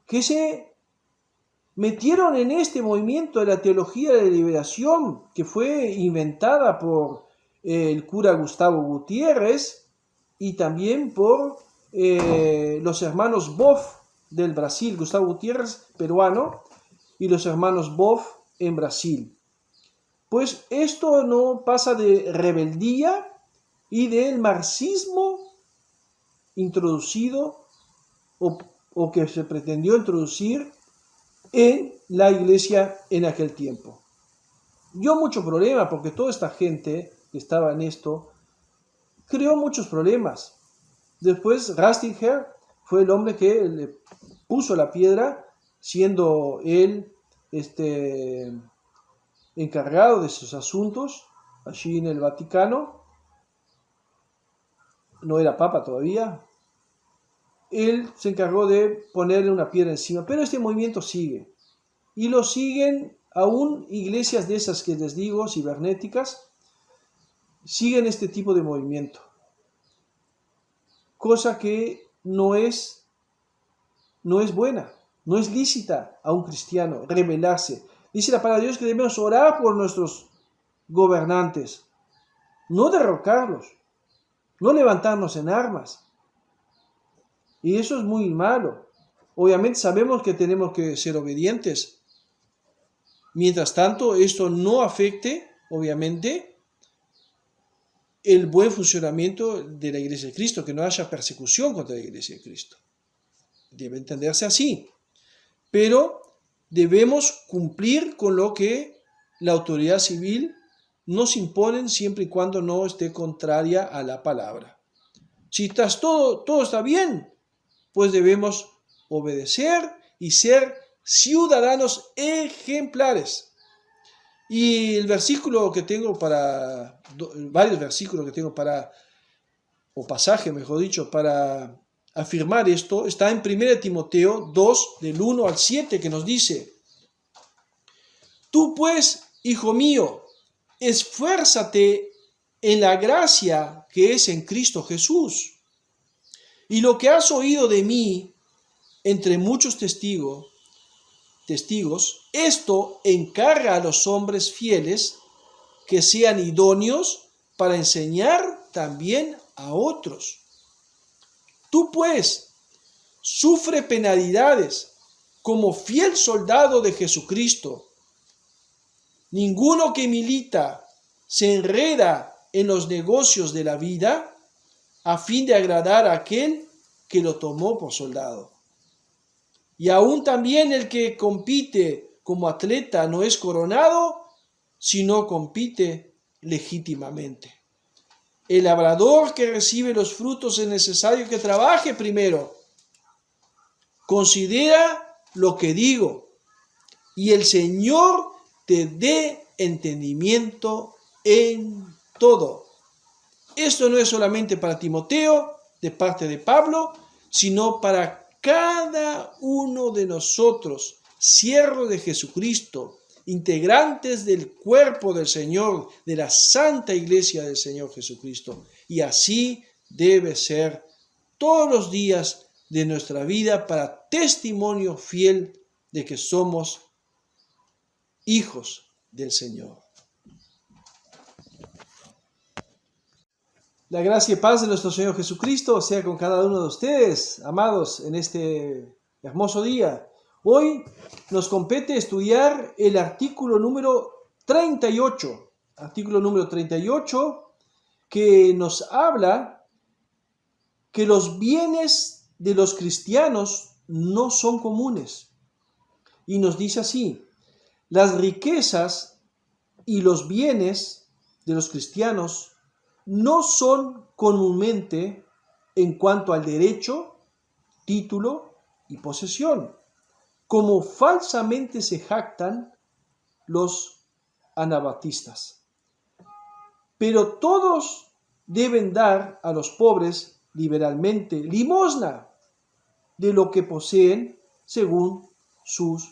que se metieron en este movimiento de la teología de la liberación que fue inventada por el cura Gustavo Gutiérrez y también por los hermanos Boff del Brasil, Gustavo Gutiérrez, peruano, y los hermanos Boff en Brasil. Pues esto no pasa de rebeldía y del marxismo introducido o que se pretendió introducir en la iglesia en aquel tiempo. Dio mucho problema porque toda esta gente que estaba en esto creó muchos problemas. Después Ratzinger fue el hombre que le puso la piedra, siendo él encargado de esos asuntos allí en el Vaticano. No era papa todavía. Él se encargó de ponerle una piedra encima, pero este movimiento sigue. Y lo siguen aún iglesias de esas que les digo, cibernéticas, siguen este tipo de movimiento. Cosa que no es buena, no es lícita a un cristiano rebelarse. Dice la palabra de Dios que debemos orar por nuestros gobernantes, no derrocarlos, no levantarnos en armas. Y eso es muy malo. Obviamente sabemos que tenemos que ser obedientes. Mientras tanto, esto no afecte, obviamente, el buen funcionamiento de la Iglesia de Cristo, que no haya persecución contra la Iglesia de Cristo. Debe entenderse así. Pero debemos cumplir con lo que la autoridad civil nos impone siempre y cuando no esté contraria a la palabra. Si todo está bien, pues debemos obedecer y ser ciudadanos ejemplares. Y el versículo que tengo varios versículos que tengo o pasaje mejor dicho, para afirmar esto, está en 1 Timoteo 2, del 1 al 7, que nos dice: Tú pues, hijo mío, esfuérzate en la gracia que es en Cristo Jesús. Y lo que has oído de mí entre muchos testigos, esto encarga a los hombres fieles que sean idóneos para enseñar también a otros. Tú pues, sufre penalidades como fiel soldado de Jesucristo. Ninguno que milita se enreda en los negocios de la vida a fin de agradar a aquel que lo tomó por soldado. Y aún también el que compite como atleta no es coronado, sino compite legítimamente. El labrador que recibe los frutos es necesario que trabaje primero. Considera lo que digo, y el Señor te dé entendimiento en todo. Esto no es solamente para Timoteo, de parte de Pablo, sino para cada uno de nosotros, siervos de Jesucristo, integrantes del cuerpo del Señor, de la Santa Iglesia del Señor Jesucristo. Y así debe ser todos los días de nuestra vida para testimonio fiel de que somos hijos del Señor. La gracia y paz de nuestro Señor Jesucristo sea con cada uno de ustedes, amados, en este hermoso día. Hoy nos compete estudiar el artículo número 38, que nos habla que los bienes de los cristianos no son comunes. Y nos dice así: las riquezas y los bienes de los cristianos no son comúnmente, en cuanto al derecho, título y posesión, como falsamente se jactan los anabatistas. Pero todos deben dar a los pobres liberalmente limosna de lo que poseen según sus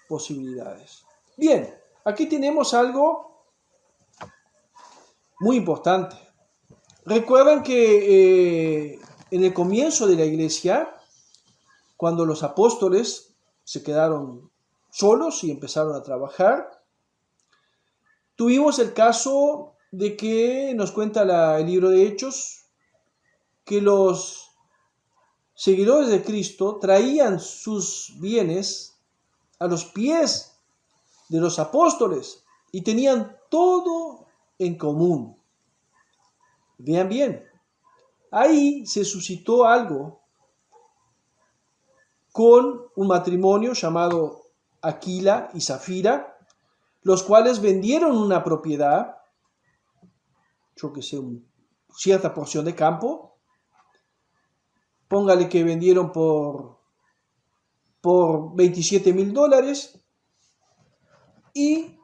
posibilidades. Bien, aquí tenemos algo muy importante. Recuerdan que en el comienzo de la iglesia, cuando los apóstoles se quedaron solos y empezaron a trabajar, tuvimos el caso de que nos cuenta el libro de Hechos, que los seguidores de Cristo traían sus bienes a los pies de los apóstoles y tenían todo en común. Vean bien, ahí se suscitó algo con un matrimonio llamado Aquila y Zafira, los cuales vendieron una propiedad, yo que sé, cierta porción de campo. Póngale que vendieron por $27,000 y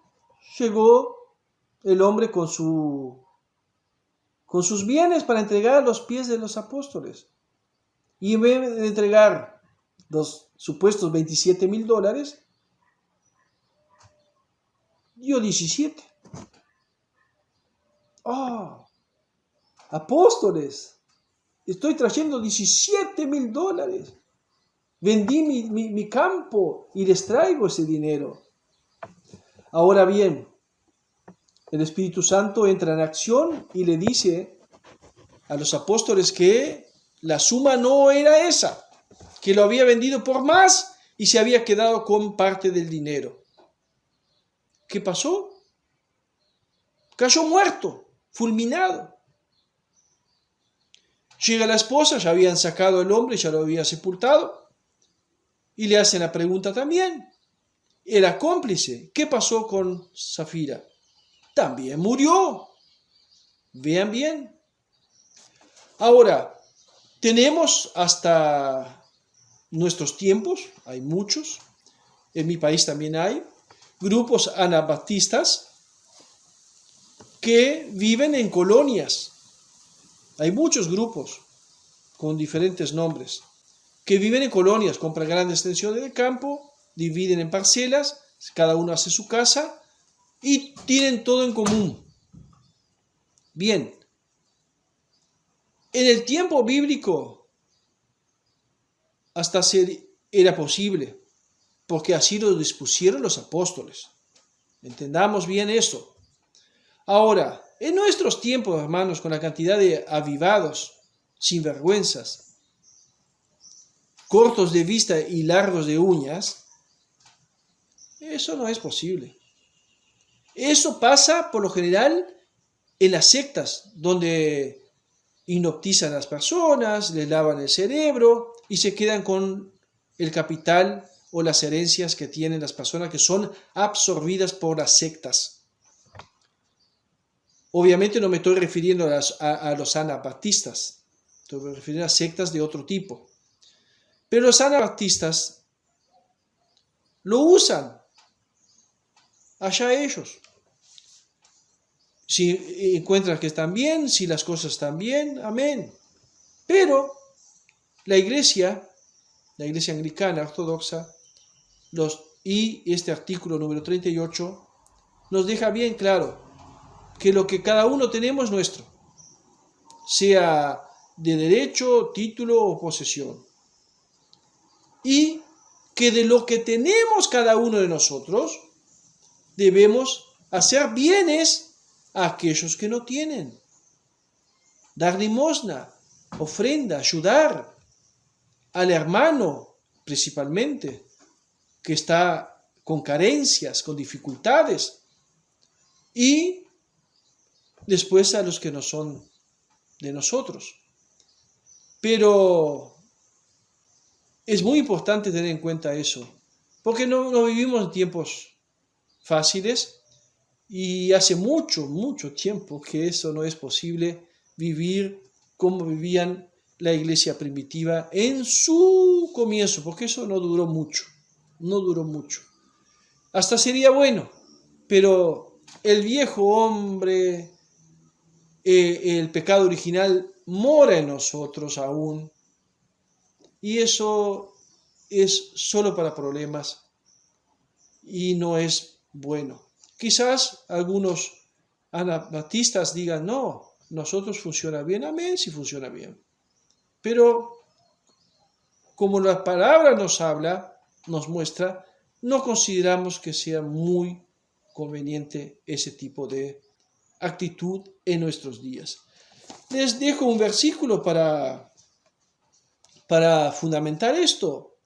llegó el hombre con sus bienes para entregar a los pies de los apóstoles. Y en vez de entregar los supuestos $27,000, dio 17. Apóstoles, estoy trayendo $17,000. Vendí mi campo y les traigo ese dinero. Ahora bien, el Espíritu Santo entra en acción y le dice a los apóstoles que la suma no era esa, que lo había vendido por más y se había quedado con parte del dinero. ¿Qué pasó? Cayó muerto, fulminado. Llega la esposa, ya habían sacado al hombre, ya lo había sepultado, y le hacen la pregunta también. Era cómplice. ¿Qué pasó con Zafira? También murió. Vean bien. Ahora, tenemos hasta nuestros tiempos, hay muchos, en mi país también hay, grupos anabatistas que viven en colonias. Hay muchos grupos con diferentes nombres que viven en colonias, compran grandes extensiones de campo, dividen en parcelas, cada uno hace su casa y tienen todo en común. Bien, en el tiempo bíblico hasta era posible, porque así lo dispusieron los apóstoles. Entendamos bien eso. Ahora, en nuestros tiempos, hermanos, con la cantidad de avivados, sinvergüenzas, cortos de vista y largos de uñas, eso no es posible. Eso pasa por lo general en las sectas, donde hipnotizan a las personas, les lavan el cerebro y se quedan con el capital o las herencias que tienen las personas que son absorbidas por las sectas. Obviamente no me estoy refiriendo a los anabatistas, estoy refiriendo a sectas de otro tipo. Pero los anabatistas lo usan, allá ellos. Si encuentran que están bien, si las cosas están bien, amén. Pero la iglesia anglicana ortodoxa, y este artículo número 38, nos deja bien claro que lo que cada uno tenemos es nuestro, sea de derecho, título o posesión. Y que de lo que tenemos cada uno de nosotros, debemos hacer bienes a aquellos que no tienen. Dar limosna, ofrenda, ayudar al hermano principalmente, que está con carencias, con dificultades, y después a los que no son de nosotros. Pero es muy importante tener en cuenta eso, porque no vivimos en tiempos fáciles y hace mucho, mucho tiempo que eso no es posible, vivir como vivían la iglesia primitiva en su un comienzo, porque eso no duró mucho, no duró mucho. Hasta sería bueno, pero el viejo hombre, el pecado original mora en nosotros aún, y eso es solo para problemas y no es bueno. Quizás algunos anabaptistas digan, no, nosotros funciona bien, amén, si funciona bien. Pero como la palabra nos habla, nos muestra, no consideramos que sea muy conveniente ese tipo de actitud en nuestros días. Les dejo un versículo para fundamentar esto,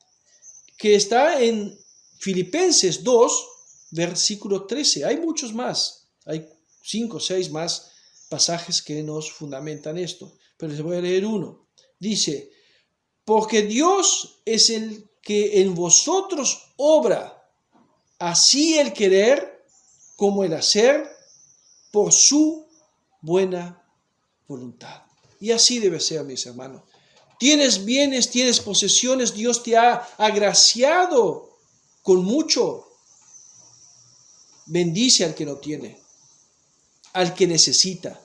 que está en Filipenses 2, versículo 13. Hay muchos más, hay 5 o 6 más pasajes que nos fundamentan esto, pero les voy a leer uno. Dice, porque Dios es el que en vosotros obra, así el querer como el hacer, por su buena voluntad. Y así debe ser, mis hermanos. Tienes bienes, tienes posesiones, Dios te ha agraciado con mucho. Bendice al que no tiene, al que necesita,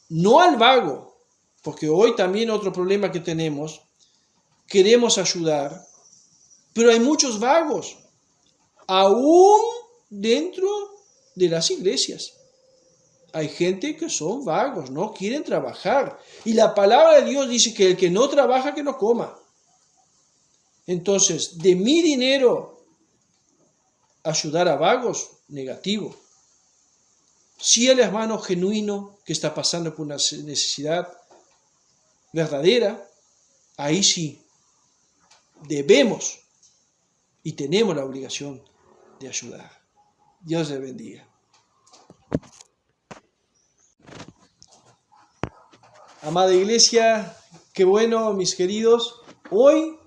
no al vago, porque hoy también otro problema que tenemos, queremos ayudar, pero hay muchos vagos, aún dentro de las iglesias. Hay gente que son vagos, no quieren trabajar. Y la palabra de Dios dice que el que no trabaja, que no coma. Entonces, de mi dinero, ayudar a vagos, negativo. Si el hermano genuino que está pasando por una necesidad verdadera, ahí sí, debemos y tenemos la obligación de ayudar. Dios les bendiga. Amada iglesia, qué bueno, mis queridos. Hoy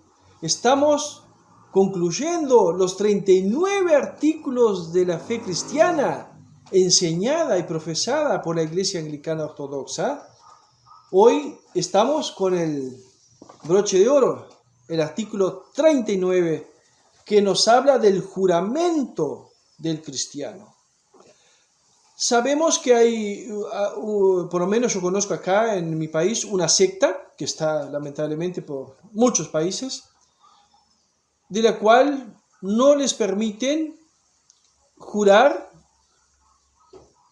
estamos concluyendo los 39 artículos de la fe cristiana enseñada y profesada por la Iglesia Anglicana Ortodoxa. Hoy estamos con el broche de oro, el artículo 39, que nos habla del juramento del cristiano. Sabemos que hay, por lo menos yo conozco acá en mi país, una secta, que está lamentablemente por muchos países, de la cual no les permiten jurar,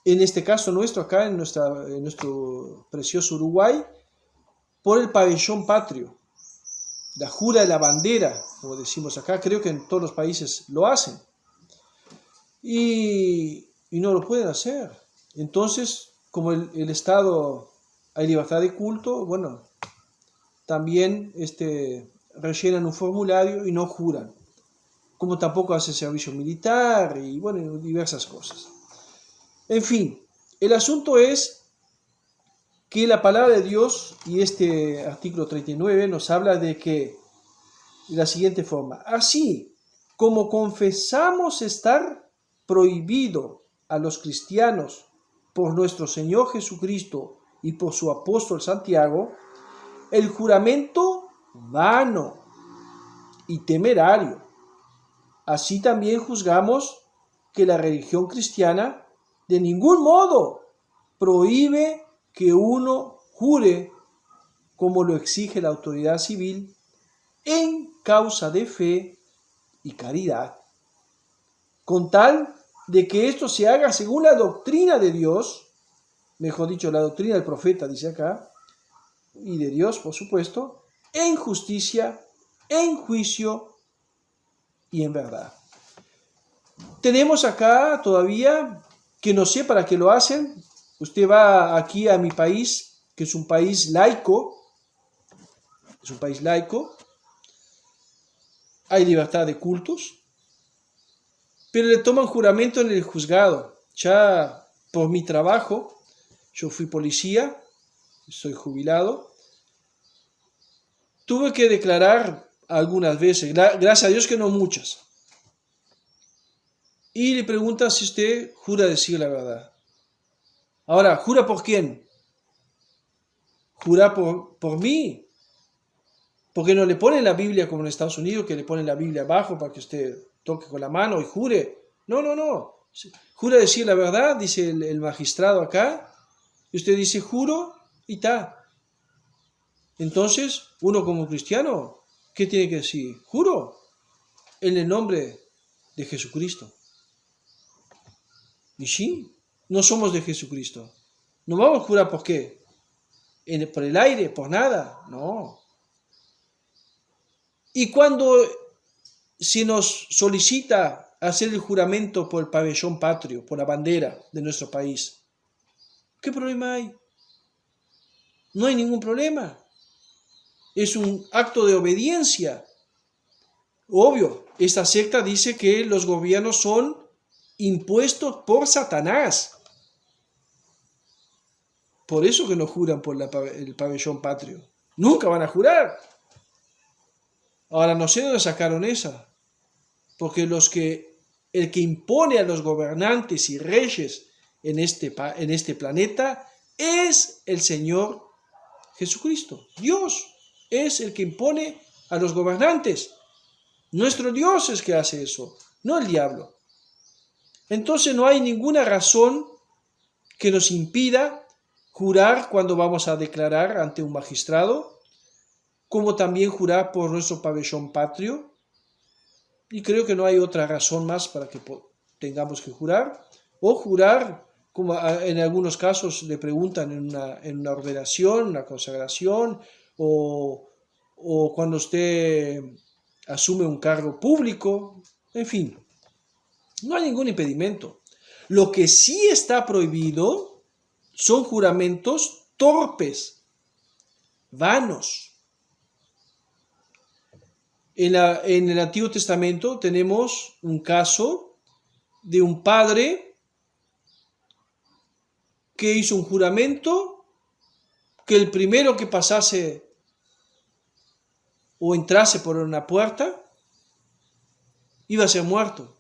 en este caso nuestro, acá en nuestro precioso Uruguay, por el pabellón patrio, la jura de la bandera, como decimos acá, creo que en todos los países lo hacen. Y no lo pueden hacer. Entonces, como el Estado hay libertad de culto, bueno, también rellenan un formulario y no juran. Como tampoco hace servicio militar y bueno, diversas cosas. En fin, el asunto es que la palabra de Dios y este artículo 39 nos habla de que de la siguiente forma: así como confesamos estar prohibido a los cristianos por nuestro Señor Jesucristo y por su apóstol Santiago, el juramento vano y temerario. Así también juzgamos que la religión cristiana de ningún modo prohíbe que uno jure como lo exige la autoridad civil en causa de fe y caridad, con tal de que esto se haga según la doctrina de Dios, mejor dicho, la doctrina del profeta, dice acá, y de Dios, por supuesto, en justicia, en juicio y en verdad. Tenemos acá todavía, que no sé para qué lo hacen, usted va aquí a mi país, que es un país laico, hay libertad de cultos, pero le toman juramento en el juzgado. Ya por mi trabajo, yo fui policía, soy jubilado, tuve que declarar algunas veces, gracias a Dios que no muchas. Y le preguntan si usted jura decir la verdad. Ahora, ¿jura por quién? ¿Jura por mí? Porque no le ponen la Biblia como en Estados Unidos, que le ponen la Biblia abajo para que usted toque con la mano y jure. No, no, no. Jura decir la verdad, dice el magistrado acá, y usted dice juro y está. Entonces, uno como cristiano, ¿qué tiene que decir? Juro en el nombre de Jesucristo. Y sí, no somos de Jesucristo. No vamos a jurar por qué. Por el aire, por nada. No. Y cuando se nos solicita hacer el juramento por el pabellón patrio, por la bandera de nuestro país, ¿qué problema hay? No hay ningún problema. Es un acto de obediencia. Obvio, esta secta dice que los gobiernos son impuestos por Satanás. Por eso que no juran por el pabellón patrio. Nunca van a jurar. Ahora no sé de dónde sacaron esa. Porque el que impone a los gobernantes y reyes en este planeta es el Señor Jesucristo. Dios es el que impone a los gobernantes. Nuestro Dios es que hace eso, no el diablo. Entonces no hay ninguna razón que nos impida jurar cuando vamos a declarar ante un magistrado, como también jurar por nuestro pabellón patrio. Y creo que no hay otra razón más para que tengamos que jurar. O jurar, como en algunos casos le preguntan en una ordenación, una consagración, o cuando usted asume un cargo público. En fin, no hay ningún impedimento. Lo que sí está prohibido son juramentos torpes, vanos. En el Antiguo Testamento tenemos un caso de un padre que hizo un juramento que el primero que pasase o entrase por una puerta iba a ser muerto.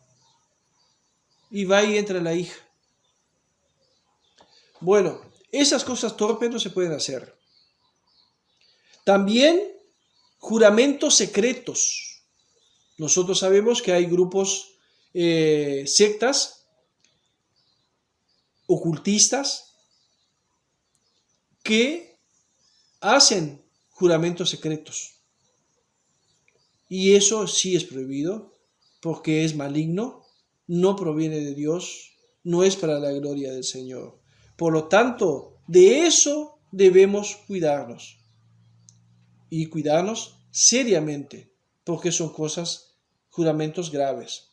Y va y entra la hija. Bueno, esas cosas torpes no se pueden hacer. También juramentos secretos. Nosotros sabemos que hay grupos, sectas, ocultistas, que hacen juramentos secretos. Y eso sí es prohibido, porque es maligno, no proviene de Dios, no es para la gloria del Señor. Por lo tanto, de eso debemos cuidarnos. Y cuidarnos seriamente, porque son cosas, juramentos graves.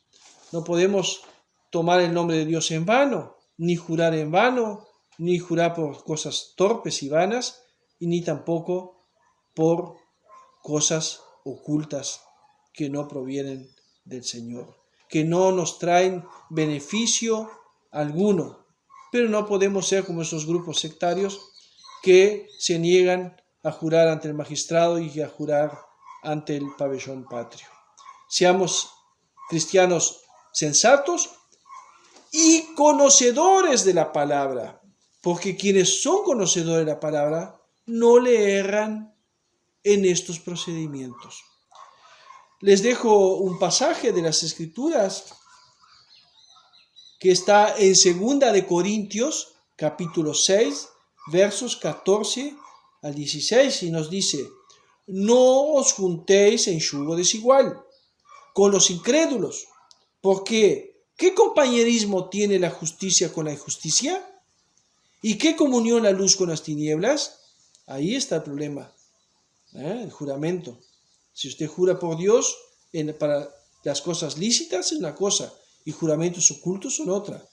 No podemos tomar el nombre de Dios en vano, ni jurar en vano, ni jurar por cosas torpes y vanas, y ni tampoco por cosas ocultas que no provienen del Señor, que no nos traen beneficio alguno. Pero no podemos ser como esos grupos sectarios que se niegan a jurar ante el magistrado y a jurar ante el pabellón patrio. Seamos cristianos sensatos y conocedores de la palabra, porque quienes son conocedores de la palabra no le erran en estos procedimientos. Les dejo un pasaje de las Escrituras que está en 2 de Corintios, capítulo 6, versos 14 al 16, y nos dice: no os juntéis en yugo desigual con los incrédulos, porque ¿qué compañerismo tiene la justicia con la injusticia? ¿Y qué comunión la luz con las tinieblas? Ahí está el problema, el juramento. Si usted jura por Dios para las cosas lícitas es una cosa, y juramentos ocultos son otra.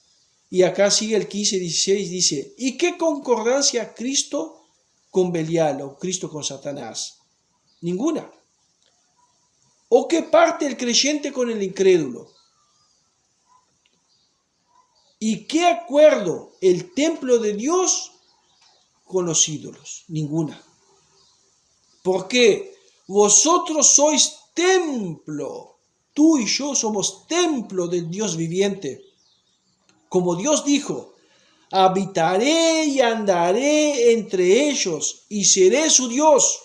Y acá sigue el 15-16, dice: ¿y qué concordancia Cristo con Belial o Cristo con Satanás? Ninguna. ¿O qué parte el creyente con el incrédulo? ¿Y qué acuerdo el templo de Dios con los ídolos? Ninguna. Porque vosotros sois templo, tú y yo somos templo del Dios viviente. Como Dios dijo: habitaré y andaré entre ellos y seré su Dios.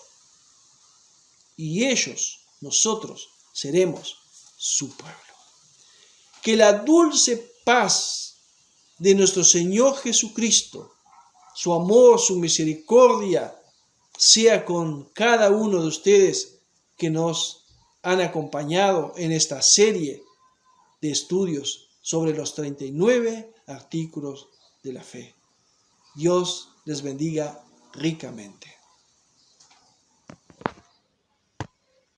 y ellos, nosotros, seremos su pueblo. Que la dulce paz de nuestro Señor Jesucristo, su amor, su misericordia, sea con cada uno de ustedes que nos han acompañado en esta serie de estudios sobre los 39 artículos de la fe. Dios les bendiga ricamente.